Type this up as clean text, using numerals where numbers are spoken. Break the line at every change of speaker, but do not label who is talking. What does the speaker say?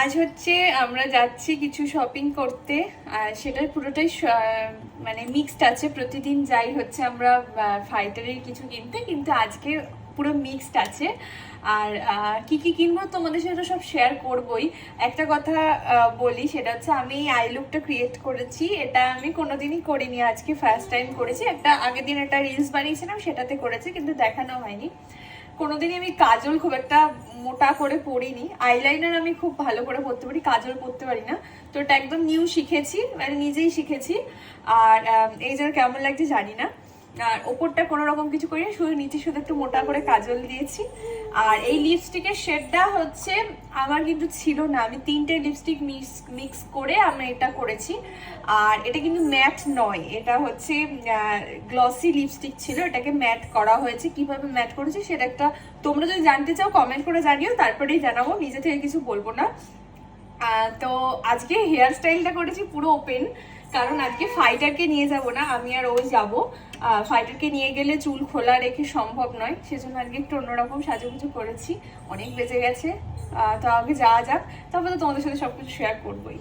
আজ হচ্ছে আমরা যাচ্ছি কিছু শপিং করতে, আর সেটা পুরোটাই মানে মিক্সড আছে। প্রতিদিন যাই হচ্ছে আমরা ফাইটারের কিছু কিনতে, কিন্তু আজকে পুরো মিক্সড আছে। আর কি কি কিনবো তোমাদের সাথে সব শেয়ার করবোই। একটা কথা বলি, সেটা হচ্ছে আমি এই আই লুকটা ক্রিয়েট করেছি। এটা আমি কোনোদিনই করিনি, আজকে ফার্স্ট টাইম করেছি। একটা আগের দিন একটা রিলস বানিয়েছিলাম, সেটাতে করেছি, কিন্তু দেখানো হয়নি। কোনোদিনই আমি কাজল খুব একটা মোটা করে পরিনি, আইলাইনার আমি খুব ভালো করে পরতে পারি, কাজল পরতে পারি না। তো এটা একদম নিউ শিখেছি, মানে নিজেই শিখেছি। আর এই যে কেমন লাগছে জানি না। আর ওপরটা কোনো রকম কিছু করি না, শুধু নিচে শুধু একটু মোটা করে কাজল দিয়েছি। আর এই লিপস্টিকের শেডটা হচ্ছে আমার কিন্তু ছিল না, আমি 3টে লিপস্টিক মিক্স করে আমি এটা করেছি। আর এটা কিন্তু ম্যাট নয়, এটা হচ্ছে গ্লসি লিপস্টিক ছিল, এটাকে ম্যাট করা হয়েছে। কিভাবে ম্যাট করেছে সেটা একটা তোমরা যদি জানতে চাও কমেন্ট করে জানিও, তারপরেই জানাবো, নিজে থেকে কিছু বলবো না। তো আজকে হেয়ার স্টাইলটা করেছি পুরো ওপেন, কারণ আজকে ফাইটারকে নিয়ে যাব না, আমি আর ওই যাব। ফাইটারকে নিয়ে গেলে চুল খোলা রেখে সম্ভব নয়, সেজন্য আজকে একটু অন্যরকম সাজুগুজু করেছি। অনেক বেজে গেছে, তো আগে যাওয়া যাক, তারপরে তো তোমাদের সাথে সবকিছু শেয়ার করবোই।